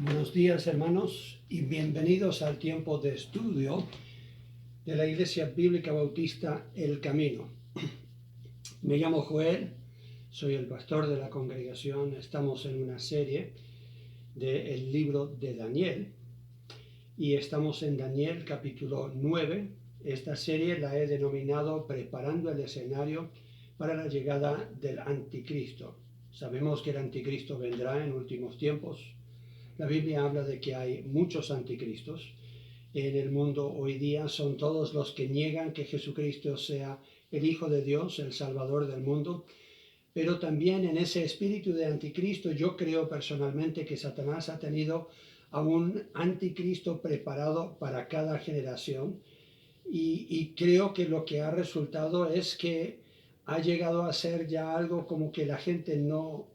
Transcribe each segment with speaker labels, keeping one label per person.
Speaker 1: Buenos días, hermanos, y bienvenidos al tiempo de estudio de la Iglesia Bíblica Bautista El Camino. Me llamo Joel, soy el pastor de la congregación. Estamos en una serie del libro de Daniel y estamos en Daniel capítulo 9. Esta serie la he denominado Preparando el escenario para la llegada del Anticristo. Sabemos que el Anticristo vendrá en últimos tiempos. La Biblia habla de que hay muchos anticristos en el mundo hoy día. Son todos los que niegan que Jesucristo sea el Hijo de Dios, el Salvador del mundo. Pero también en ese espíritu de anticristo, yo creo personalmente que Satanás ha tenido a un anticristo preparado para cada generación. Y creo que lo que ha resultado es que ha llegado a ser ya algo como que la gente no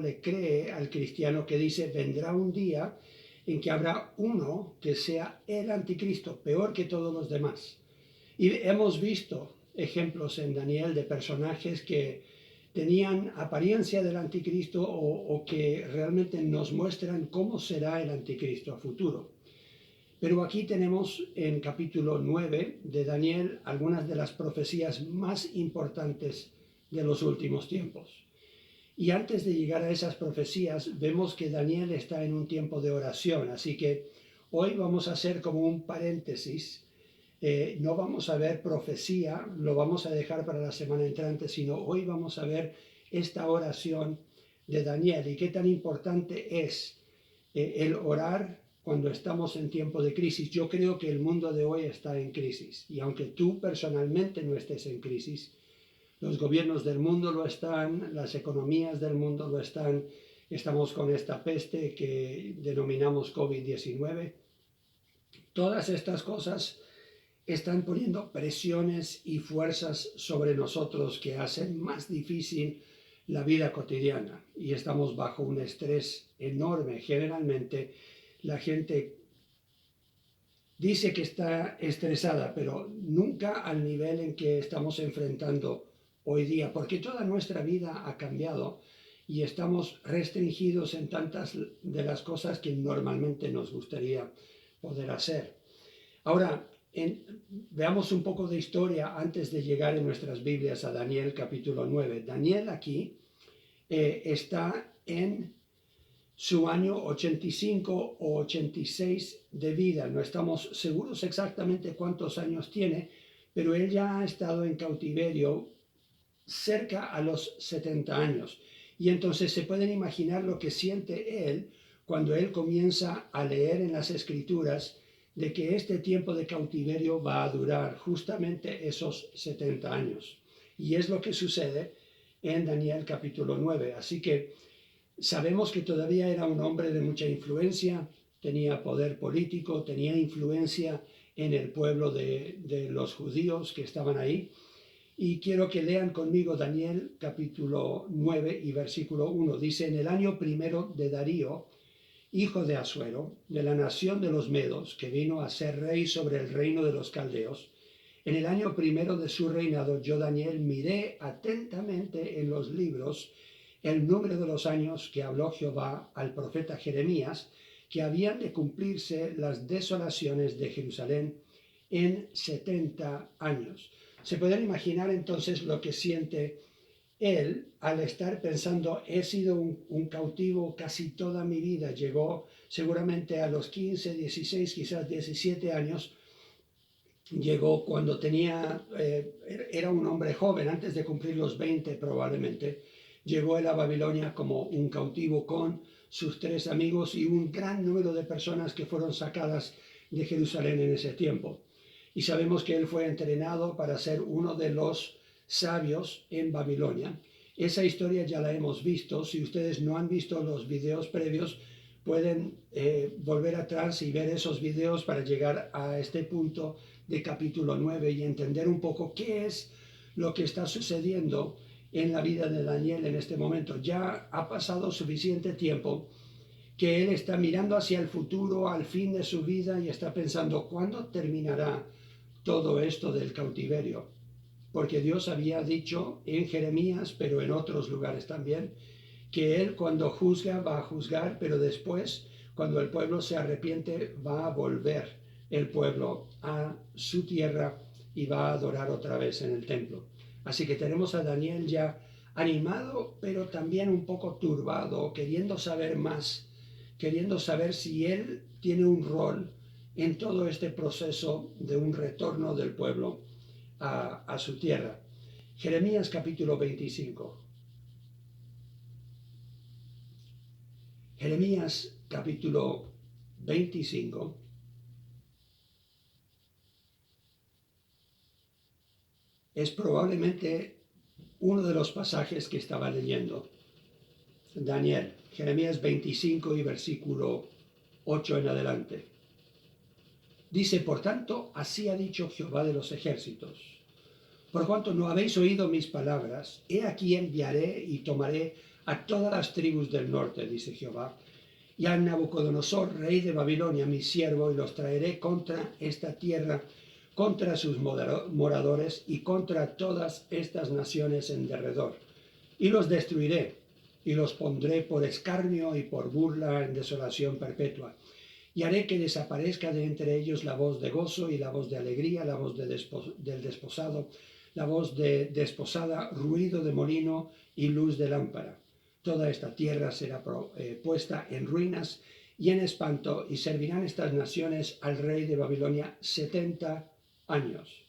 Speaker 1: le cree al cristiano que dice: vendrá un día en que habrá uno que sea el anticristo, peor que todos los demás. Y hemos visto ejemplos en Daniel de personajes que tenían apariencia del anticristo o que realmente nos muestran cómo será el anticristo a futuro. Pero aquí tenemos en capítulo 9 de Daniel algunas de las profecías más importantes de los últimos tiempos. Y antes de llegar a esas profecías, vemos que Daniel está en un tiempo de oración. Así que hoy vamos a hacer como un paréntesis. No vamos a ver profecía, lo vamos a dejar para la semana entrante, sino hoy vamos a ver esta oración de Daniel y qué tan importante es el orar cuando estamos en tiempo de crisis. Yo creo que el mundo de hoy está en crisis, y aunque tú personalmente no estés en crisis, los gobiernos del mundo lo están, las economías del mundo lo están. Estamos con esta peste que denominamos COVID-19. Todas estas cosas están poniendo presiones y fuerzas sobre nosotros que hacen más difícil la vida cotidiana, y estamos bajo un estrés enorme. Generalmente la gente dice que está estresada, pero nunca al nivel en que estamos enfrentando hoy día, porque toda nuestra vida ha cambiado y estamos restringidos en tantas de las cosas que normalmente nos gustaría poder hacer. Ahora, veamos un poco de historia antes de llegar en nuestras Biblias a Daniel capítulo 9. Daniel aquí está en su año 85 o 86 de vida. No estamos seguros exactamente cuántos años tiene, pero él ya ha estado en cautiverio cerca a los 70 años. Y entonces se pueden imaginar lo que siente él cuando él comienza a leer en las Escrituras de que este tiempo de cautiverio va a durar justamente esos 70 años. Y es lo que sucede en Daniel capítulo 9. Así que sabemos que todavía era un hombre de mucha influencia, tenía poder político, tenía influencia en el pueblo de los judíos que estaban ahí. Y quiero que lean conmigo Daniel capítulo 9 y versículo 1. Dice: en el año primero de Darío, hijo de Asuero, de la nación de los Medos, que vino a ser rey sobre el reino de los caldeos, en el año primero de su reinado, yo, Daniel, miré atentamente en los libros el número de los años que habló Jehová al profeta Jeremías, que habían de cumplirse las desolaciones de Jerusalén en 70 años. Se pueden imaginar entonces lo que siente él al estar pensando: he sido un cautivo casi toda mi vida. Llegó seguramente a los 15, 16, quizás 17 años. Llegó cuando era un hombre joven, antes de cumplir los 20 probablemente. Llegó él a Babilonia como un cautivo con sus 3 amigos y un gran número de personas que fueron sacadas de Jerusalén en ese tiempo. Y sabemos que él fue entrenado para ser uno de los sabios en Babilonia. Esa historia ya la hemos visto. Si ustedes no han visto los videos previos, pueden volver atrás y ver esos videos para llegar a este punto de capítulo 9 y entender un poco qué es lo que está sucediendo en la vida de Daniel en este momento. Ya ha pasado suficiente tiempo que él está mirando hacia el futuro, al fin de su vida, y está pensando: ¿cuándo terminará todo esto del cautiverio? Porque Dios había dicho en Jeremías, pero en otros lugares también, que él cuando juzga va a juzgar, pero después, cuando el pueblo se arrepiente, va a volver el pueblo a su tierra y va a adorar otra vez en el templo. Así que tenemos a Daniel ya animado, pero también un poco turbado, queriendo saber más, queriendo saber si él tiene un rol en todo este proceso de un retorno del pueblo a su tierra. Jeremías capítulo 25. Jeremías capítulo 25 es probablemente uno de los pasajes que estaba leyendo Daniel. Jeremías 25 y versículo 8 en adelante. Dice, por tanto, así ha dicho Jehová de los ejércitos. Por cuanto no habéis oído mis palabras, he aquí enviaré y tomaré a todas las tribus del norte, dice Jehová, y a Nabucodonosor, rey de Babilonia, mi siervo, y los traeré contra esta tierra, contra sus moradores y contra todas estas naciones en derredor. Y los destruiré, y los pondré por escarnio y por burla en desolación perpetua. Y haré que desaparezca de entre ellos la voz de gozo y la voz de alegría, la voz del desposado, la voz de desposada, ruido de molino y luz de lámpara. Toda esta tierra será puesta en ruinas y en espanto, y servirán estas naciones al rey de Babilonia 70 años.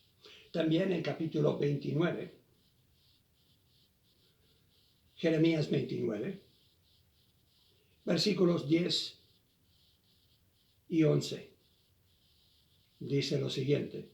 Speaker 1: También en capítulo 29, Jeremías 29, versículos 10 y 11, dice lo siguiente: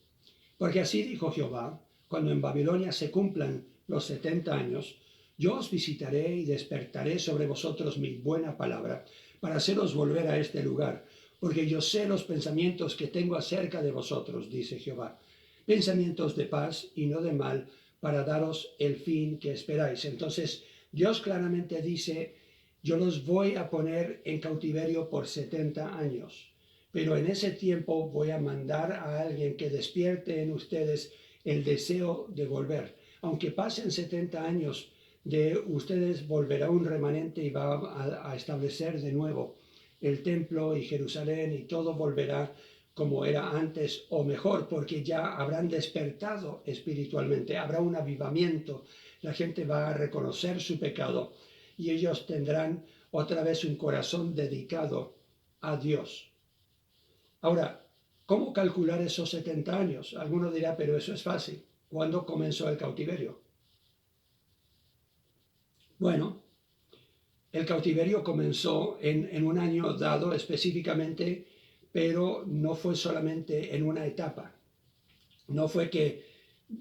Speaker 1: porque así dijo Jehová, cuando en Babilonia se cumplan los 70 años, yo os visitaré y despertaré sobre vosotros mi buena palabra, para haceros volver a este lugar, porque yo sé los pensamientos que tengo acerca de vosotros, dice Jehová, pensamientos de paz y no de mal, para daros el fin que esperáis. Entonces, Dios claramente dice, yo los voy a poner en cautiverio por 70 años, pero en ese tiempo voy a mandar a alguien que despierte en ustedes el deseo de volver. Aunque pasen 70 años, de ustedes volverá un remanente y va a establecer de nuevo el templo y Jerusalén, y todo volverá como era antes o mejor, porque ya habrán despertado espiritualmente, habrá un avivamiento, la gente va a reconocer su pecado y ellos tendrán otra vez un corazón dedicado a Dios. Ahora, ¿cómo calcular esos 70 años? Alguno dirá, pero eso es fácil. ¿Cuándo comenzó el cautiverio? Bueno, el cautiverio comenzó en un año dado específicamente, pero no fue solamente en una etapa. No fue que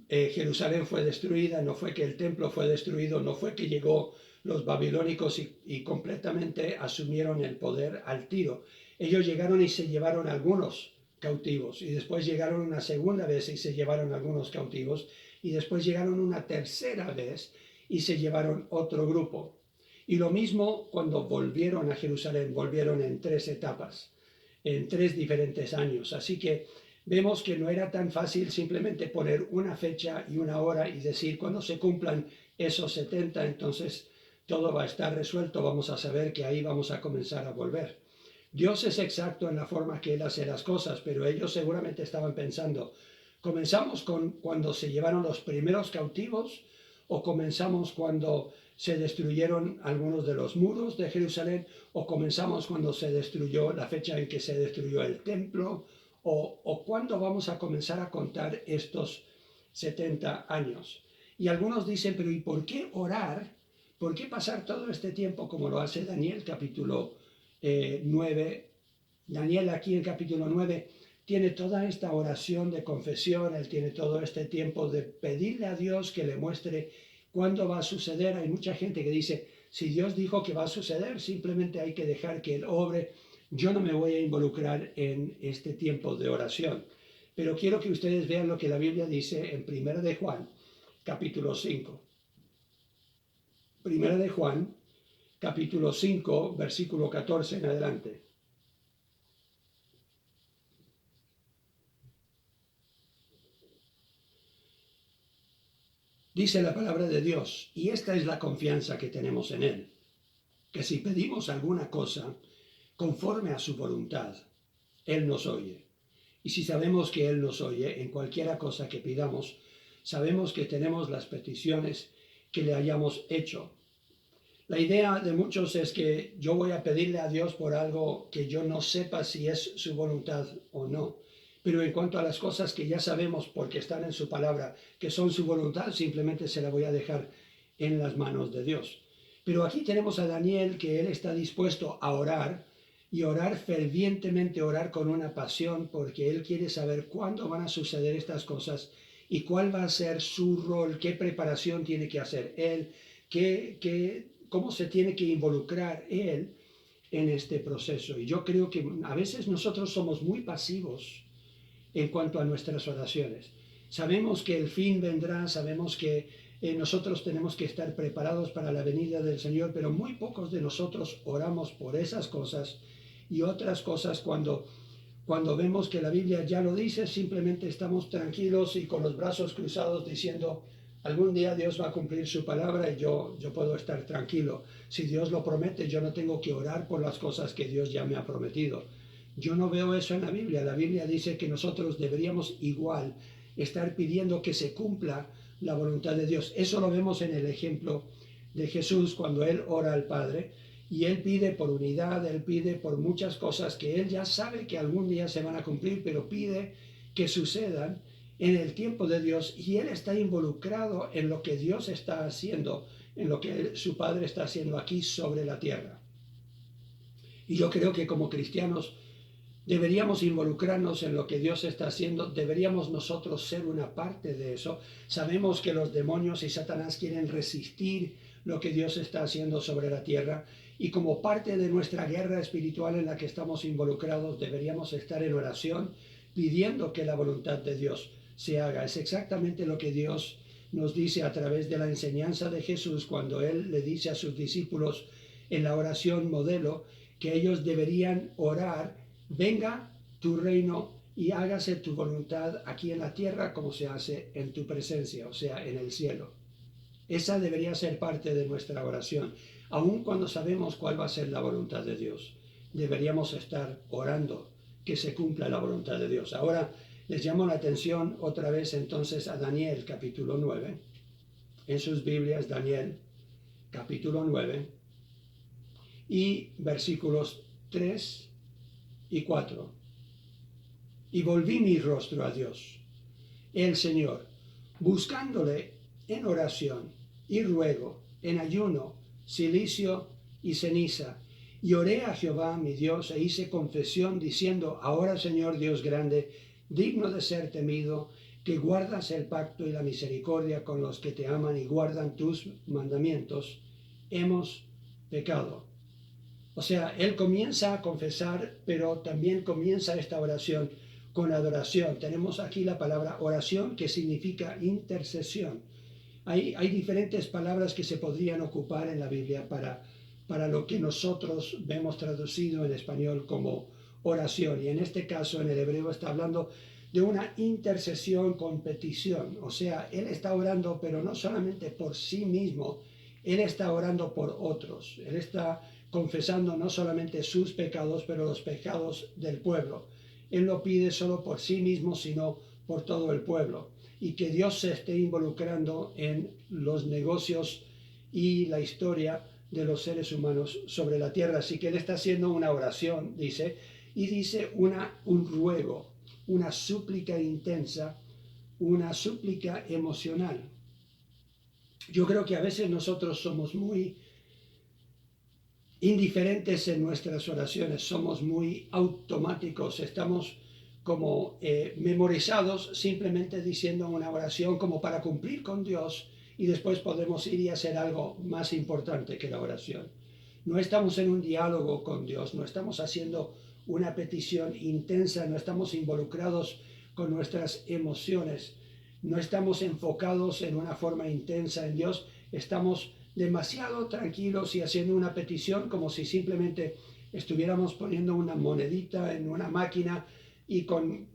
Speaker 1: Jerusalén fue destruida, no fue que el templo fue destruido, no fue que llegó los babilónicos y completamente asumieron el poder al tiro. Ellos llegaron y se llevaron algunos cautivos, y después llegaron una segunda vez y se llevaron algunos cautivos, y después llegaron una tercera vez y se llevaron otro grupo. Y lo mismo cuando volvieron a Jerusalén, volvieron en 3 etapas, en 3 diferentes años. Así que vemos que no era tan fácil simplemente poner una fecha y una hora y decir cuando se cumplan esos 70, entonces todo va a estar resuelto, vamos a saber que ahí vamos a comenzar a volver. Dios es exacto en la forma que Él hace las cosas, pero ellos seguramente estaban pensando, ¿comenzamos cuando se llevaron los primeros cautivos o comenzamos cuando se destruyeron algunos de los muros de Jerusalén o comenzamos cuando se destruyó la fecha en que se destruyó el templo o cuándo vamos a comenzar a contar estos 70 años? Y algunos dicen, pero ¿y por qué orar? ¿Por qué pasar todo este tiempo como lo hace Daniel capítulo 9? Daniel aquí en capítulo 9 tiene toda esta oración de confesión, él tiene todo este tiempo de pedirle a Dios que le muestre cuándo va a suceder. Hay mucha gente que dice, si Dios dijo que va a suceder, simplemente hay que dejar que Él obre. Yo no me voy a involucrar en este tiempo de oración. Pero quiero que ustedes vean lo que la Biblia dice en 1 de Juan, capítulo 5. 1 de Juan, capítulo 5, versículo 14 en adelante. Dice la palabra de Dios, y esta es la confianza que tenemos en Él, que si pedimos alguna cosa conforme a su voluntad. Él nos oye. Y si sabemos que Él nos oye en cualquiera cosa que pidamos, sabemos que tenemos las peticiones que le hayamos hecho. La idea de muchos es que yo voy a pedirle a Dios por algo que yo no sepa si es su voluntad o no. Pero en cuanto a las cosas que ya sabemos porque están en su palabra, que son su voluntad, simplemente se la voy a dejar en las manos de Dios. Pero aquí tenemos a Daniel, que él está dispuesto a orar, y orar fervientemente, orar con una pasión, porque él quiere saber cuándo van a suceder estas cosas y cuál va a ser su rol, qué preparación tiene que hacer él, cómo se tiene que involucrar él en este proceso. Y yo creo que a veces nosotros somos muy pasivos en cuanto a nuestras oraciones. Sabemos que el fin vendrá, sabemos que nosotros tenemos que estar preparados para la venida del Señor, pero muy pocos de nosotros oramos por esas cosas, y otras cosas cuando vemos que la Biblia ya lo dice, simplemente estamos tranquilos y con los brazos cruzados diciendo, algún día Dios va a cumplir su palabra y yo puedo estar tranquilo. Si Dios lo promete, yo no tengo que orar por las cosas que Dios ya me ha prometido. Yo no veo eso en la Biblia. La Biblia dice que nosotros deberíamos igual estar pidiendo que se cumpla la voluntad de Dios. Eso lo vemos en el ejemplo de Jesús cuando Él ora al Padre. Y Él pide por unidad, Él pide por muchas cosas que Él ya sabe que algún día se van a cumplir, pero pide que sucedan en el tiempo de Dios, y Él está involucrado en lo que Dios está haciendo, en lo que su Padre está haciendo aquí sobre la tierra. Y yo creo que como cristianos deberíamos involucrarnos en lo que Dios está haciendo, deberíamos nosotros ser una parte de eso. Sabemos que los demonios y Satanás quieren resistir lo que Dios está haciendo sobre la tierra, y como parte de nuestra guerra espiritual en la que estamos involucrados, deberíamos estar en oración pidiendo que la voluntad de Dios se haga. Es exactamente lo que Dios nos dice a través de la enseñanza de Jesús cuando Él le dice a sus discípulos en la oración modelo que ellos deberían orar: venga tu reino y hágase tu voluntad aquí en la tierra como se hace en tu presencia, o sea, en el cielo. Esa debería ser parte de nuestra oración. Aun cuando sabemos cuál va a ser la voluntad de Dios, deberíamos estar orando que se cumpla la voluntad de Dios. Ahora les llamo la atención otra vez entonces a Daniel capítulo 9. En sus Biblias, Daniel capítulo 9 y versículos 3 y 4. Y volví mi rostro a Dios, el Señor, buscándole en oración y ruego, en ayuno, cilicio y ceniza. Y oré a Jehová mi Dios e hice confesión diciendo: ahora, Señor Dios grande, digno de ser temido, que guardas el pacto y la misericordia con los que te aman y guardan tus mandamientos, hemos pecado. O sea, él comienza a confesar, pero también comienza esta oración con adoración. Tenemos aquí la palabra oración, que significa intercesión. Hay diferentes palabras que se podrían ocupar en la Biblia para lo que nosotros vemos traducido en español como oración. Y en este caso, en el hebreo, está hablando de una intercesión con petición. O sea, él está orando, pero no solamente por sí mismo, él está orando por otros. Él está confesando no solamente sus pecados, pero los pecados del pueblo. Él no pide solo por sí mismo, sino por todo el pueblo. Y que Dios se esté involucrando en los negocios y la historia de los seres humanos sobre la tierra. Así que él está haciendo una oración, dice, y dice un ruego, una súplica intensa, una súplica emocional. Yo creo que a veces nosotros somos muy indiferentes en nuestras oraciones, somos muy automáticos, estamos como memorizados, simplemente diciendo una oración como para cumplir con Dios, y después podemos ir y hacer algo más importante que la oración. No estamos en un diálogo con Dios, no estamos haciendo una petición intensa, no estamos involucrados con nuestras emociones, no estamos enfocados en una forma intensa en Dios, estamos demasiado tranquilos y haciendo una petición como si simplemente estuviéramos poniendo una monedita en una máquina y con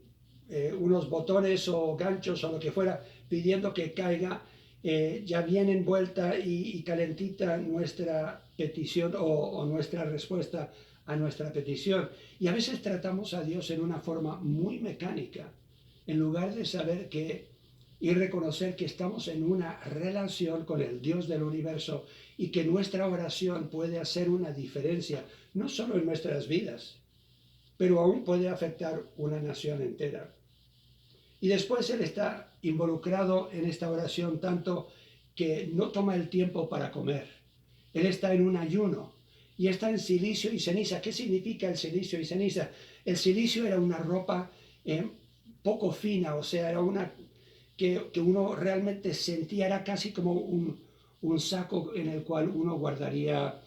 Speaker 1: unos botones o ganchos o lo que fuera, pidiendo que caiga, ya bien envuelta y calentita nuestra petición o nuestra respuesta a nuestra petición. Y a veces tratamos a Dios en una forma muy mecánica, en lugar de saber y reconocer que estamos en una relación con el Dios del universo y que nuestra oración puede hacer una diferencia, no solo en nuestras vidas, pero aún puede afectar una nación entera. Y después Él está involucrado en esta oración tanto que no toma el tiempo para comer. Él está en un ayuno y está en silicio y ceniza. ¿Qué significa el silicio y ceniza? El silicio era una ropa poco fina, o sea, era una que uno realmente sentía, era casi como un saco en el cual uno guardaría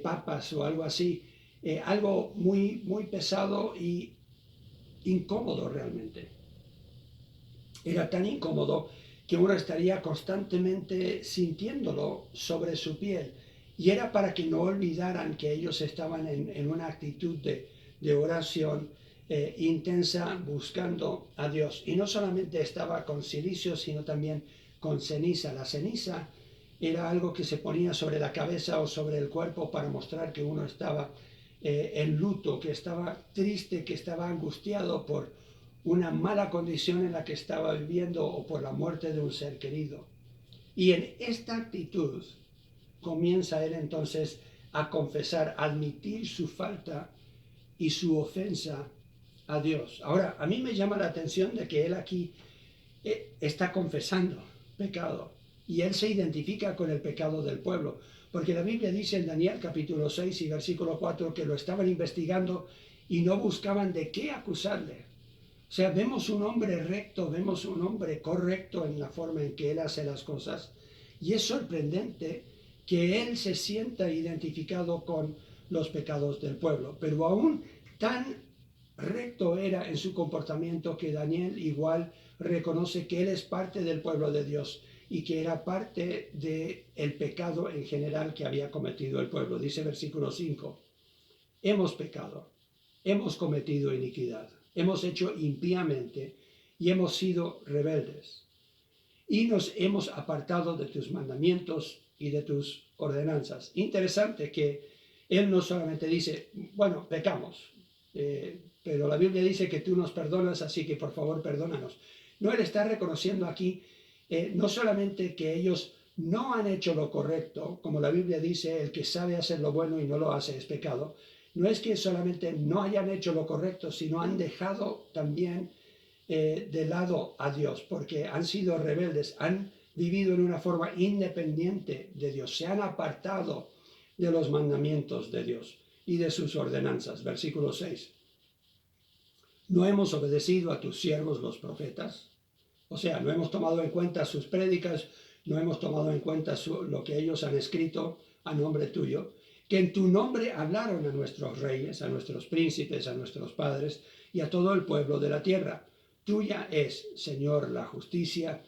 Speaker 1: papas o algo así. Algo muy, muy pesado y incómodo realmente. Era tan incómodo que uno estaría constantemente sintiéndolo sobre su piel. Y era para que no olvidaran que ellos estaban en una actitud de oración intensa buscando a Dios. Y no solamente estaba con silicio, sino también con ceniza. La ceniza era algo que se ponía sobre la cabeza o sobre el cuerpo para mostrar que uno estaba en luto, que estaba triste, que estaba angustiado por una mala condición en la que estaba viviendo o por la muerte de un ser querido. Y en esta actitud comienza él entonces a confesar, a admitir su falta y su ofensa a Dios. Ahora, a mí me llama la atención de que él aquí está confesando pecado y él se identifica con el pecado del pueblo, porque la Biblia dice en Daniel capítulo 6 y versículo 4 que lo estaban investigando y no buscaban de qué acusarle. O sea, vemos un hombre recto, vemos un hombre correcto en la forma en que él hace las cosas. Y es sorprendente que él se sienta identificado con los pecados del pueblo. Pero aún tan recto era en su comportamiento que Daniel igual reconoce que él es parte del pueblo de Dios y que era parte del pecado en general que había cometido el pueblo. Dice versículo 5, hemos pecado, hemos cometido iniquidad, hemos hecho impíamente y hemos sido rebeldes. Y nos hemos apartado de tus mandamientos y de tus ordenanzas. Interesante que él no solamente dice, bueno, pecamos, pero la Biblia dice que tú nos perdonas, así que por favor perdónanos. No, él está reconociendo aquí no solamente que ellos no han hecho lo correcto, como la Biblia dice, el que sabe hacer lo bueno y no lo hace es pecado. No es que solamente no hayan hecho lo correcto, sino han dejado también de lado a Dios, porque han sido rebeldes, han vivido en una forma independiente de Dios, se han apartado de los mandamientos de Dios y de sus ordenanzas. Versículo 6. ¿No hemos obedecido a tus siervos los profetas? O sea, no hemos tomado en cuenta sus prédicas, no hemos tomado en cuenta lo que ellos han escrito a nombre tuyo, que en tu nombre hablaron a nuestros reyes, a nuestros príncipes, a nuestros padres y a todo el pueblo de la tierra. Tuya es, Señor, la justicia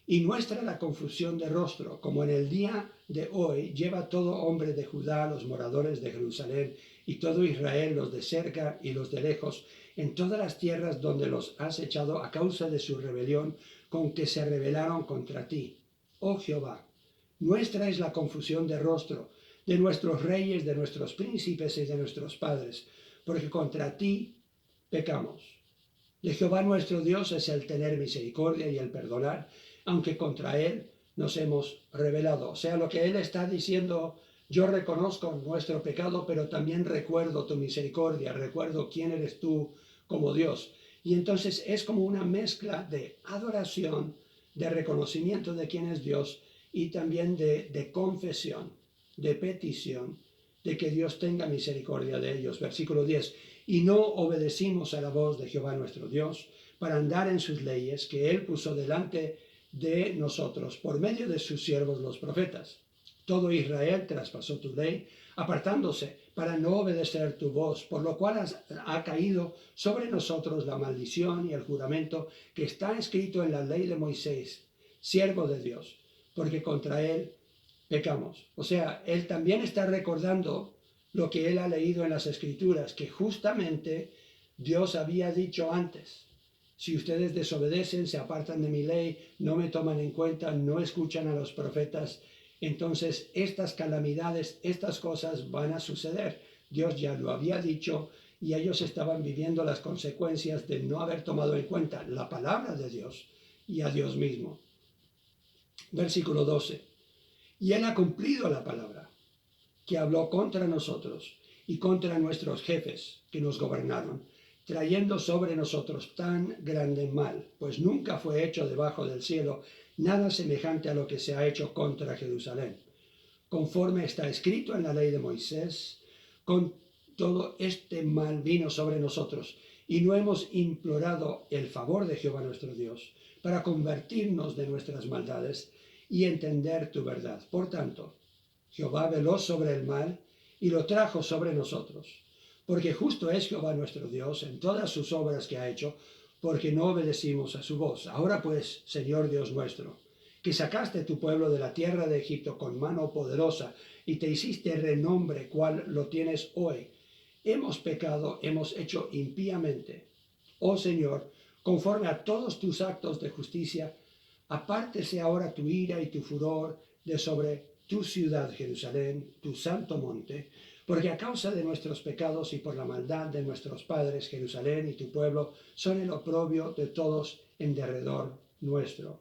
Speaker 1: y nuestra la confusión de rostro, como en el día de hoy lleva todo hombre de Judá, los moradores de Jerusalén y todo Israel, los de cerca y los de lejos, en todas las tierras donde los has echado a causa de su rebelión con que se rebelaron contra ti. Oh Jehová, nuestra es la confusión de rostro, de nuestros reyes, de nuestros príncipes y de nuestros padres, porque contra ti pecamos. De Jehová nuestro Dios es el tener misericordia y el perdonar, aunque contra Él nos hemos rebelado. O sea, lo que Él está diciendo, yo reconozco nuestro pecado, pero también recuerdo tu misericordia, recuerdo quién eres tú como Dios. Y entonces es como una mezcla de adoración, de reconocimiento de quién es Dios y también de confesión, de petición, de que Dios tenga misericordia de ellos. Versículo 10. Y no obedecimos a la voz de Jehová nuestro Dios para andar en sus leyes que Él puso delante de nosotros por medio de sus siervos los profetas. Todo Israel traspasó tu ley, apartándose para no obedecer tu voz, por lo cual ha caído sobre nosotros la maldición y el juramento que está escrito en la ley de Moisés, siervo de Dios, porque contra Él pecamos. O sea, Él también está recordando lo que Él ha leído en las Escrituras, que justamente Dios había dicho antes, Si ustedes desobedecen, se apartan de mi ley, no me toman en cuenta, no escuchan a los profetas, entonces estas calamidades, estas cosas van a suceder. Dios ya lo había dicho y ellos estaban viviendo las consecuencias de no haber tomado en cuenta la palabra de Dios y a Dios mismo. Versículo 12. Y Él ha cumplido la palabra que habló contra nosotros y contra nuestros jefes que nos gobernaron, trayendo sobre nosotros tan grande mal, pues nunca fue hecho debajo del cielo nada semejante a lo que se ha hecho contra Jerusalén. Conforme está escrito en la ley de Moisés, con todo este mal vino sobre nosotros, y no hemos implorado el favor de Jehová nuestro Dios, para convertirnos de nuestras maldades y entender tu verdad. Por tanto, Jehová veló sobre el mal y lo trajo sobre nosotros, porque justo es Jehová nuestro Dios en todas sus obras que ha hecho, porque no obedecimos a su voz. Ahora pues, Señor Dios nuestro, que sacaste tu pueblo de la tierra de Egipto con mano poderosa y te hiciste renombre cual lo tienes hoy, hemos pecado, hemos hecho impíamente. Oh Señor, conforme a todos tus actos de justicia, apártese ahora tu ira y tu furor de sobre tu ciudad Jerusalén, tu santo monte, porque a causa de nuestros pecados y por la maldad de nuestros padres, Jerusalén y tu pueblo son el oprobio de todos en derredor nuestro.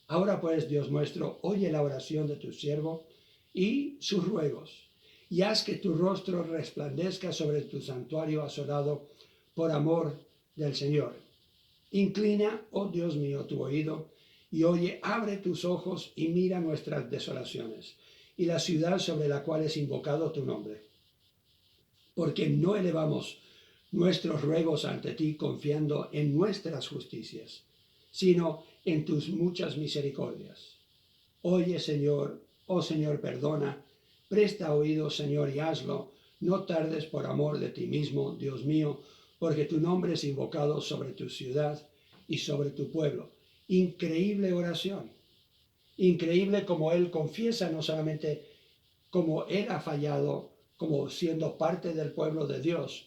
Speaker 1: Ahora pues, Dios nuestro, oye la oración de tu siervo y sus ruegos, y haz que tu rostro resplandezca sobre tu santuario asolado por amor del Señor. Inclina, oh Dios mío, tu oído, y oye, abre tus ojos y mira nuestras desolaciones, y la ciudad sobre la cual es invocado tu nombre. Porque no elevamos nuestros ruegos ante ti confiando en nuestras justicias, sino en tus muchas misericordias. Oye, Señor, oh Señor, perdona, presta oído, Señor, y hazlo, no tardes por amor de ti mismo, Dios mío, porque tu nombre es invocado sobre tu ciudad y sobre tu pueblo. Increíble oración, increíble como él confiesa no solamente como él ha fallado, como siendo parte del pueblo de Dios,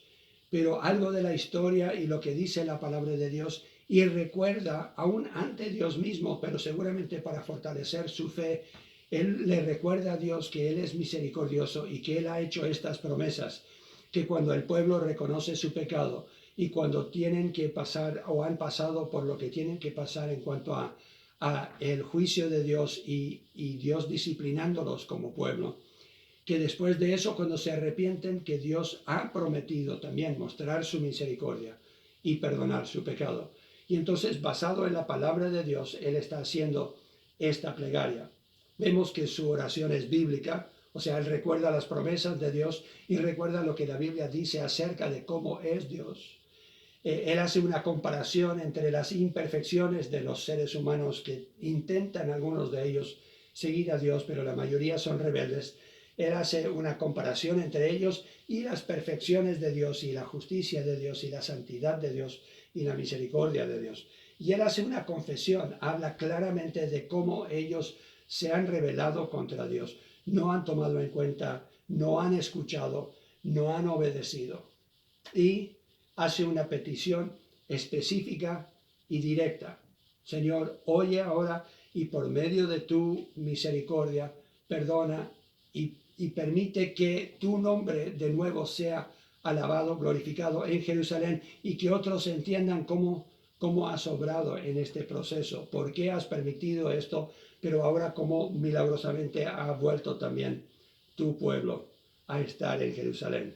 Speaker 1: pero algo de la historia y lo que dice la palabra de Dios, y recuerda, aún ante Dios mismo, pero seguramente para fortalecer su fe, él le recuerda a Dios que Él es misericordioso y que Él ha hecho estas promesas, que cuando el pueblo reconoce su pecado y cuando tienen que pasar o han pasado por lo que tienen que pasar en cuanto a el juicio de Dios y Dios disciplinándolos como pueblo, que después de eso, cuando se arrepienten, que Dios ha prometido también mostrar su misericordia y perdonar su pecado. Y entonces, basado en la palabra de Dios, Él está haciendo esta plegaria. Vemos que su oración es bíblica, o sea, Él recuerda las promesas de Dios y recuerda lo que la Biblia dice acerca de cómo es Dios. Él hace una comparación entre las imperfecciones de los seres humanos que intentan, algunos de ellos, seguir a Dios, pero la mayoría son rebeldes. Él hace una comparación entre ellos y las perfecciones de Dios y la justicia de Dios y la santidad de Dios y la misericordia de Dios. Y él hace una confesión, habla claramente de cómo ellos se han rebelado contra Dios. No han tomado en cuenta, no han escuchado, no han obedecido. Y hace una petición específica y directa. Señor, oye ahora y por medio de tu misericordia, perdona y permite que tu nombre de nuevo sea alabado, glorificado en Jerusalén y que otros entiendan cómo has obrado en este proceso, por qué has permitido esto, pero ahora cómo milagrosamente ha vuelto también tu pueblo a estar en Jerusalén.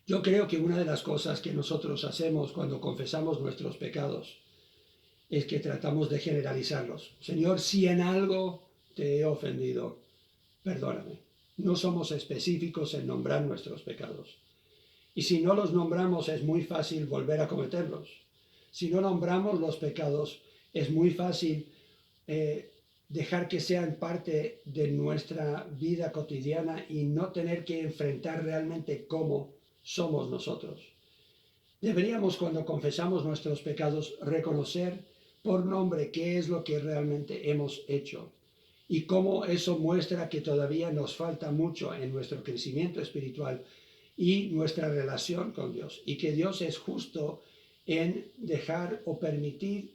Speaker 1: Yo creo que una de las cosas que nosotros hacemos cuando confesamos nuestros pecados es que tratamos de generalizarlos. Señor, si en algo te he ofendido, perdóname. No somos específicos en nombrar nuestros pecados. Y si no los nombramos, es muy fácil volver a cometerlos. Si no nombramos los pecados, es muy fácil dejar que sean parte de nuestra vida cotidiana y no tener que enfrentar realmente cómo somos nosotros. Deberíamos, cuando confesamos nuestros pecados, reconocer por nombre qué es lo que realmente hemos hecho y cómo eso muestra que todavía nos falta mucho en nuestro crecimiento espiritual y nuestra relación con Dios, y que Dios es justo en dejar o permitir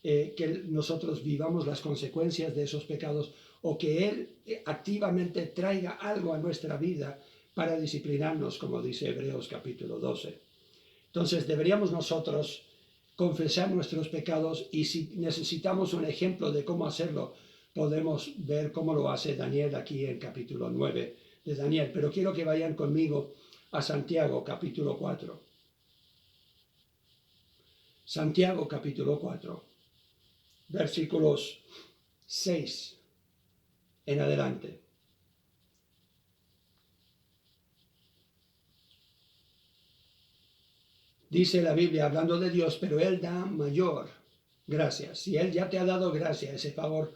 Speaker 1: que nosotros vivamos las consecuencias de esos pecados, o que Él activamente traiga algo a nuestra vida para disciplinarnos, como dice Hebreos capítulo 12. Entonces deberíamos nosotros confesar nuestros pecados, y si necesitamos un ejemplo de cómo hacerlo, podemos ver cómo lo hace Daniel aquí en capítulo 9 de Daniel. Pero quiero que vayan conmigo a Santiago capítulo 4. Santiago capítulo 4, versículos 6 en adelante. Dice la Biblia, hablando de Dios, pero Él da mayor gracia. Si Él ya te ha dado gracia, ese favor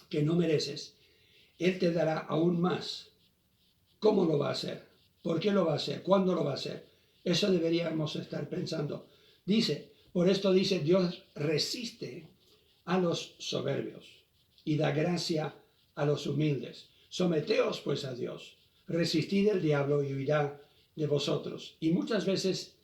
Speaker 1: que no mereces, Él te dará aún más. ¿Cómo lo va a hacer? ¿Por qué lo va a hacer? ¿Cuándo lo va a hacer? Eso deberíamos estar pensando. Dice, por esto dice, Dios resiste a los soberbios y da gracia a los humildes. Someteos pues a Dios, resistid el diablo y huirá de vosotros. Y muchas veces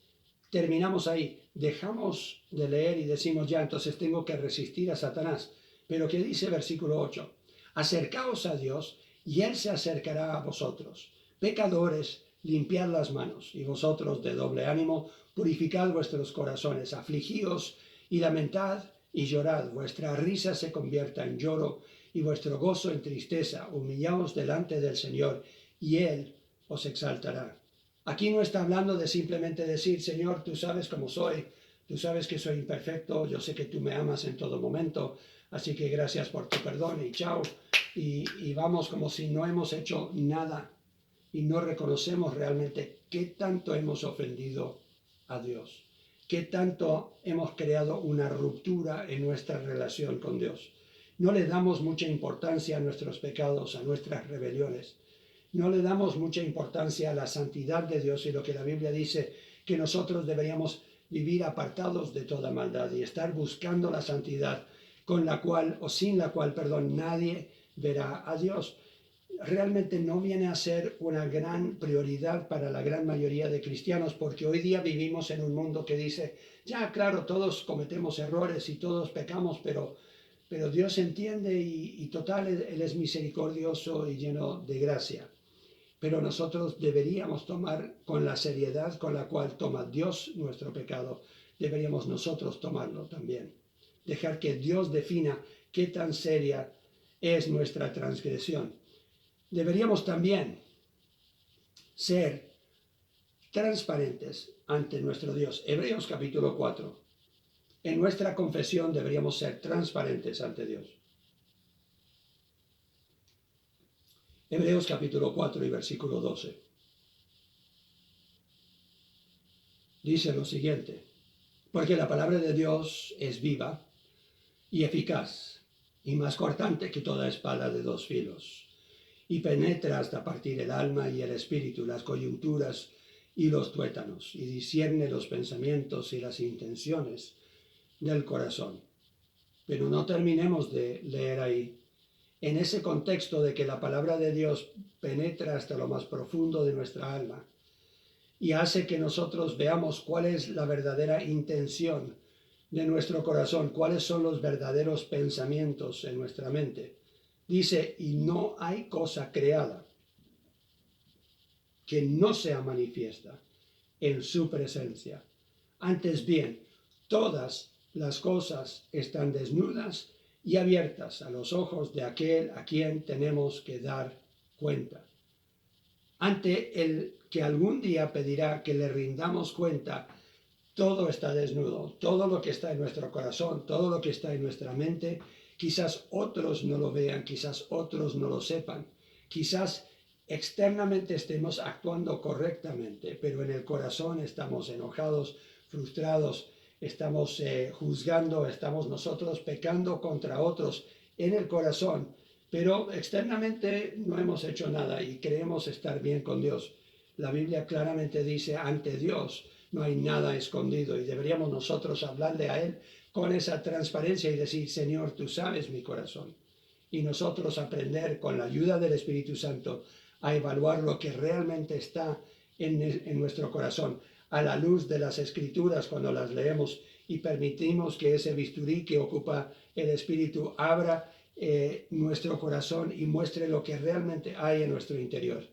Speaker 1: terminamos ahí, dejamos de leer y decimos ya, entonces tengo que resistir a Satanás. Pero ¿qué dice versículo 8? Acercaos a Dios y Él se acercará a vosotros. Pecadores, limpiad las manos, y vosotros de doble ánimo, purificad vuestros corazones, afligíos y lamentad y llorad. Vuestra risa se convierta en lloro y vuestro gozo en tristeza. Humillaos delante del Señor y Él os exaltará. Aquí no está hablando de simplemente decir, Señor, tú sabes cómo soy, tú sabes que soy imperfecto, yo sé que tú me amas en todo momento, así que gracias por tu perdón y chao. Y vamos como si no hemos hecho nada y no reconocemos realmente qué tanto hemos ofendido a Dios, qué tanto hemos creado una ruptura en nuestra relación con Dios. No le damos mucha importancia a nuestros pecados, a nuestras rebeliones. No le damos mucha importancia a la santidad de Dios y lo que la Biblia dice, que nosotros deberíamos vivir apartados de toda maldad y estar buscando la santidad con la cual, o sin la cual, perdón, nadie verá a Dios. Realmente no viene a ser una gran prioridad para la gran mayoría de cristianos, porque hoy día vivimos en un mundo que dice, ya claro, todos cometemos errores y todos pecamos, pero Dios entiende y total, Él es misericordioso y lleno de gracia. Pero nosotros deberíamos tomar con la seriedad con la cual toma Dios nuestro pecado, deberíamos nosotros tomarlo también. Dejar que Dios defina qué tan seria es nuestra transgresión. Deberíamos también ser transparentes ante nuestro Dios. Hebreos capítulo 4. En nuestra confesión deberíamos ser transparentes ante Dios. Hebreos capítulo 4 y versículo 12. Dice lo siguiente: porque la palabra de Dios es viva y eficaz, y más cortante que toda espada de dos filos, y penetra hasta partir el alma y el espíritu, las coyunturas y los tuétanos, y discierne los pensamientos y las intenciones del corazón. Pero no terminemos de leer ahí. En ese contexto de que la palabra de Dios penetra hasta lo más profundo de nuestra alma y hace que nosotros veamos cuál es la verdadera intención de nuestro corazón, cuáles son los verdaderos pensamientos en nuestra mente. Dice, y no hay cosa creada que no sea manifiesta en su presencia. Antes bien, todas las cosas están desnudas y abiertas a los ojos de aquel a quien tenemos que dar cuenta. Ante el que algún día pedirá que le rindamos cuenta, todo está desnudo, todo lo que está en nuestro corazón, todo lo que está en nuestra mente. Quizás otros no lo vean, quizás otros no lo sepan, quizás externamente estemos actuando correctamente, pero en el corazón estamos enojados, frustrados, estamos juzgando, estamos nosotros pecando contra otros en el corazón, pero externamente no hemos hecho nada y creemos estar bien con Dios. La Biblia claramente dice, ante Dios no hay nada escondido, y deberíamos nosotros hablarle a Él con esa transparencia y decir, Señor, tú sabes mi corazón. Y nosotros aprender con la ayuda del Espíritu Santo a evaluar lo que realmente está en nuestro corazón, a la luz de las Escrituras cuando las leemos y permitimos que ese bisturí que ocupa el Espíritu abra nuestro corazón y muestre lo que realmente hay en nuestro interior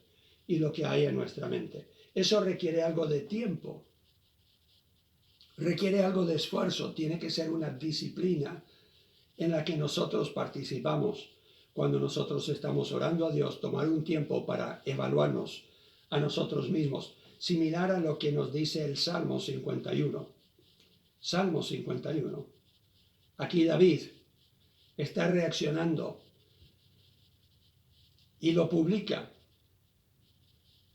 Speaker 1: y lo que hay en nuestra mente. Eso requiere algo de tiempo, requiere algo de esfuerzo, tiene que ser una disciplina en la que nosotros participamos. Cuando nosotros estamos orando a Dios, tomar un tiempo para evaluarnos a nosotros mismos, similar a lo que nos dice el Salmo 51. Salmo 51. Aquí David está reaccionando y lo publica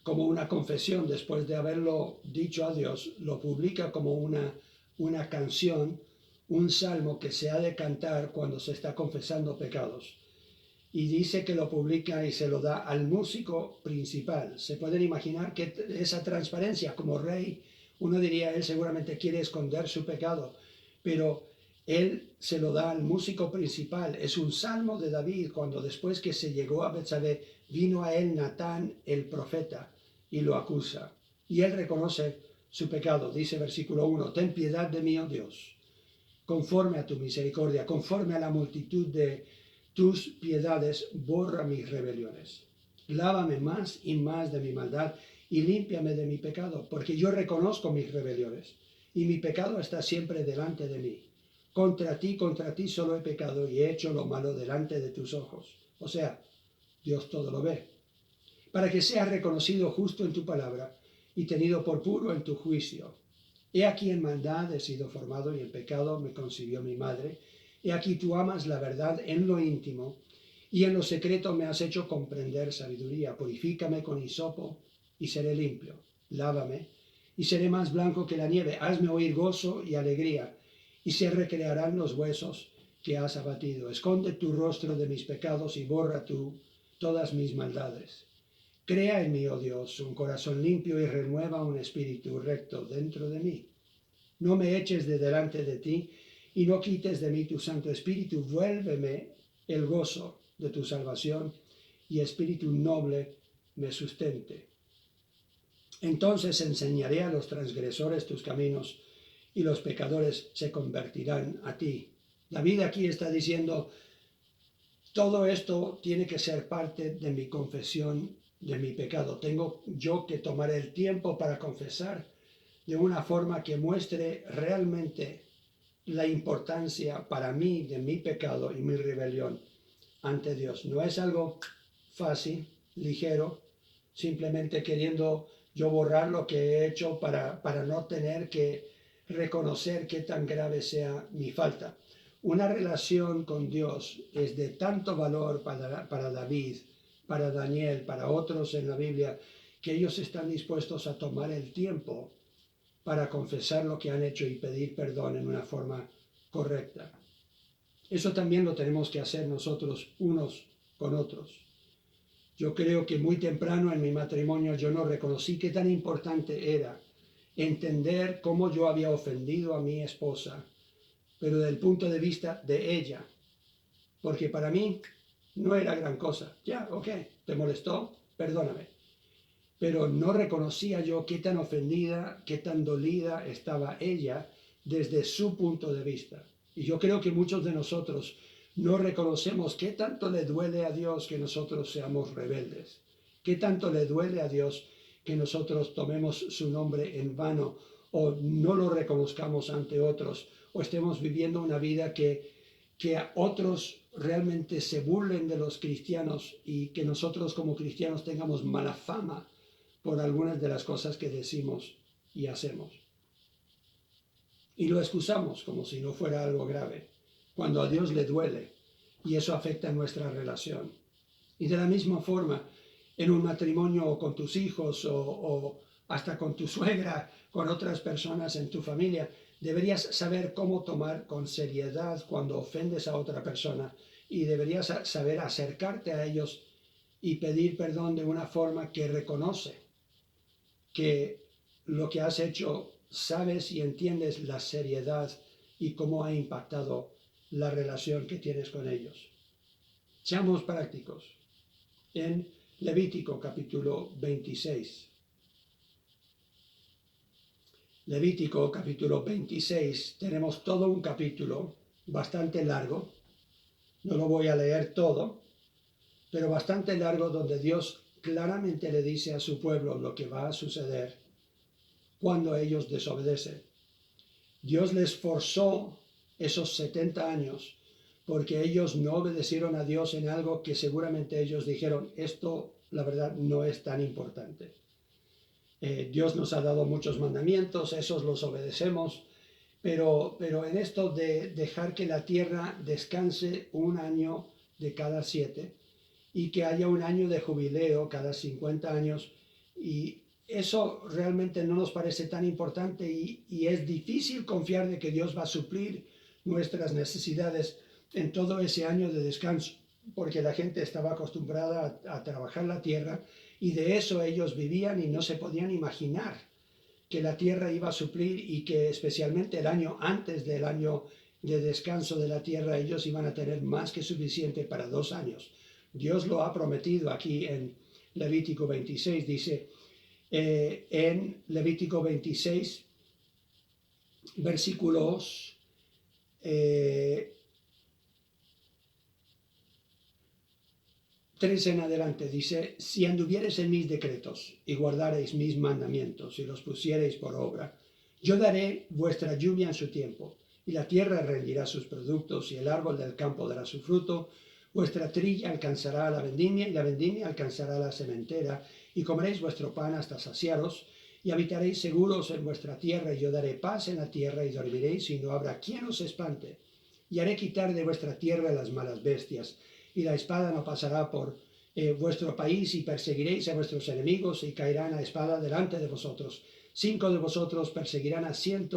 Speaker 1: como una confesión. Después de haberlo dicho a Dios, lo publica como una canción, un salmo que se ha de cantar cuando se está confesando pecados. Y dice que lo publica y se lo da al músico principal. Se pueden imaginar que esa transparencia, como rey, uno diría, él seguramente quiere esconder su pecado, pero él se lo da al músico principal. Es un salmo de David cuando después que se llegó a Betsabé, vino a él Natán el profeta y lo acusa. Y él reconoce su pecado. Dice versículo 1, ten piedad de mí, oh Dios, conforme a tu misericordia, conforme a la multitud de tus piedades, borra mis rebeliones. Lávame más y más de mi maldad y límpiame de mi pecado, porque yo reconozco mis rebeliones y mi pecado está siempre delante de mí. Contra ti solo he pecado y he hecho lo malo delante de tus ojos. O sea, Dios todo lo ve. Para que sea reconocido justo en tu palabra y tenido por puro en tu juicio. He aquí en maldad he sido formado y en pecado me concibió mi madre. He aquí tú amas la verdad en lo íntimo y en lo secreto me has hecho comprender sabiduría. Purifícame con hisopo y seré limpio. Lávame y seré más blanco que la nieve. Hazme oír gozo y alegría y se recrearán los huesos que has abatido. Esconde tu rostro de mis pecados y borra tú todas mis maldades. Crea en mí, oh Dios, un corazón limpio y renueva un espíritu recto dentro de mí. No me eches de delante de ti y no quites de mí tu Santo Espíritu. Vuélveme el gozo de tu salvación y espíritu noble me sustente. Entonces enseñaré a los transgresores tus caminos y los pecadores se convertirán a ti. David aquí está diciendo, todo esto tiene que ser parte de mi confesión de mi pecado. Tengo yo que tomar el tiempo para confesar de una forma que muestre realmente la importancia para mí de mi pecado y mi rebelión ante Dios. No es algo fácil, ligero, simplemente queriendo yo borrar lo que he hecho para no tener que reconocer qué tan grave sea mi falta. Una relación con Dios es de tanto valor para David, para Daniel, para otros en la Biblia, que ellos están dispuestos a tomar el tiempo para confesar lo que han hecho y pedir perdón en una forma correcta. Eso también lo tenemos que hacer nosotros unos con otros. Yo creo que muy temprano en mi matrimonio yo no reconocí qué tan importante era entender cómo yo había ofendido a mi esposa, pero desde el punto de vista de ella, porque para mí no era gran cosa. Ya, ok, ¿te molestó? Perdóname. Pero no reconocía yo qué tan ofendida, qué tan dolida estaba ella desde su punto de vista. Y yo creo que muchos de nosotros no reconocemos qué tanto le duele a Dios que nosotros seamos rebeldes, qué tanto le duele a Dios que nosotros tomemos su nombre en vano o no lo reconozcamos ante otros o estemos viviendo una vida que a otros realmente se burlen de los cristianos y que nosotros como cristianos tengamos mala fama por algunas de las cosas que decimos y hacemos. Y lo excusamos como si no fuera algo grave, cuando a Dios le duele y eso afecta nuestra relación. Y de la misma forma, en un matrimonio o con tus hijos o hasta con tu suegra, con otras personas en tu familia, deberías saber cómo tomar con seriedad cuando ofendes a otra persona y deberías saber acercarte a ellos y pedir perdón de una forma que reconoce que lo que has hecho, sabes y entiendes la seriedad y cómo ha impactado la relación que tienes con ellos. Seamos prácticos. En Levítico capítulo 26. Levítico capítulo 26, tenemos todo un capítulo bastante largo, no lo voy a leer todo, pero bastante largo, donde Dios claramente le dice a su pueblo lo que va a suceder cuando ellos desobedecen. Dios les forzó esos 70 años porque ellos no obedecieron a Dios en algo que seguramente ellos dijeron, esto la verdad no es tan importante. Dios nos ha dado muchos mandamientos, esos los obedecemos, pero en esto de dejar que la tierra descanse un año de cada 7 y que haya un año de jubileo cada 50 años, y eso realmente no nos parece tan importante, y es difícil confiar de que Dios va a suplir nuestras necesidades en todo ese año de descanso, porque la gente estaba acostumbrada a trabajar la tierra, y de eso ellos vivían y no se podían imaginar que la tierra iba a suplir, y que especialmente el año antes del año de descanso de la tierra ellos iban a tener más que suficiente para 2 años. Dios lo ha prometido aquí en Levítico 26, dice en Levítico 26, versículos 3 en adelante, dice: si anduviereis en mis decretos y guardareis mis mandamientos y los pusiereis por obra, yo daré vuestra lluvia en su tiempo, y la tierra rendirá sus productos, y el árbol del campo dará su fruto. Vuestra trilla alcanzará la vendimia, y la vendimia alcanzará la sementera, y comeréis vuestro pan hasta saciaros, y habitaréis seguros en vuestra tierra, y yo daré paz en la tierra, y dormiréis, y no habrá quien os espante. Y haré quitar de vuestra tierra las malas bestias, y la espada no pasará por vuestro país, y perseguiréis a vuestros enemigos, y caerán a espada delante de vosotros. 5 de vosotros perseguirán a 100,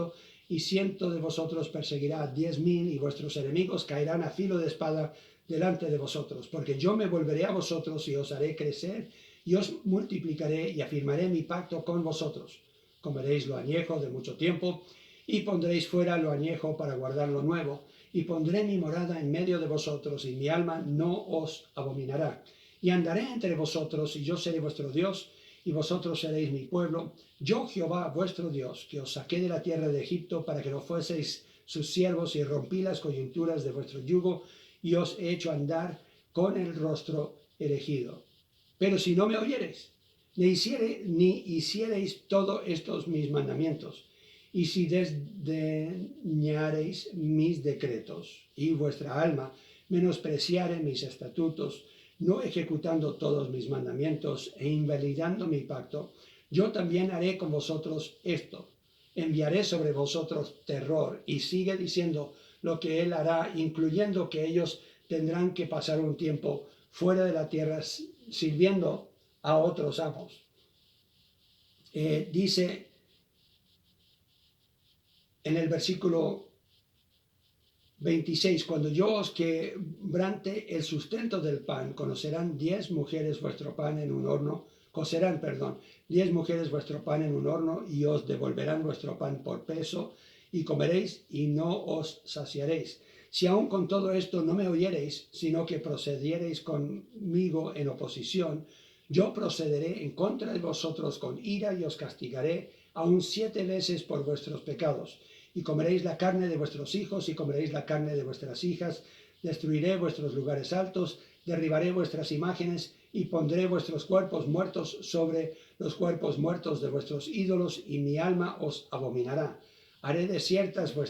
Speaker 1: y 100 de vosotros perseguirá a 10,000, y vuestros enemigos caerán a filo de espada delante de vosotros. Porque yo me volveré a vosotros, y os haré crecer, y os multiplicaré, y afirmaré mi pacto con vosotros. Comeréis lo añejo de mucho tiempo, y pondréis fuera lo añejo para guardar lo nuevo. Y pondré mi morada en medio de vosotros, y mi alma no os abominará. Y andaré entre vosotros, y yo seré vuestro Dios, y vosotros seréis mi pueblo. Yo, Jehová, vuestro Dios, que os saqué de la tierra de Egipto para que no fueseis sus siervos, y rompí las coyunturas de vuestro yugo, y os he hecho andar con el rostro erigido. Pero si no me oyereis, ni hiciereis todos estos mis mandamientos, y si desdeñareis mis decretos, y vuestra alma menospreciare mis estatutos, no ejecutando todos mis mandamientos e invalidando mi pacto, yo también haré con vosotros esto: enviaré sobre vosotros terror. Y sigue diciendo lo que él hará, incluyendo que ellos tendrán que pasar un tiempo fuera de la tierra sirviendo a otros amos. Dice en el versículo 26: cuando yo os quebrante el sustento del pan, cocerán 10 mujeres vuestro pan en un horno, 10 mujeres vuestro pan en un horno, y os devolverán vuestro pan por peso, y comeréis y no os saciaréis. Si aún con todo esto no me oyereis, sino que procediereis conmigo en oposición, yo procederé en contra de vosotros con ira, y os castigaré aún 7 veces por vuestros pecados. Y comeréis la carne de vuestros hijos, y comeréis la carne de vuestras hijas. Destruiré vuestros lugares altos, derribaré vuestras imágenes, y pondré vuestros cuerpos muertos sobre los cuerpos muertos de vuestros ídolos, y mi alma os abominará. Haré desiertas vuestras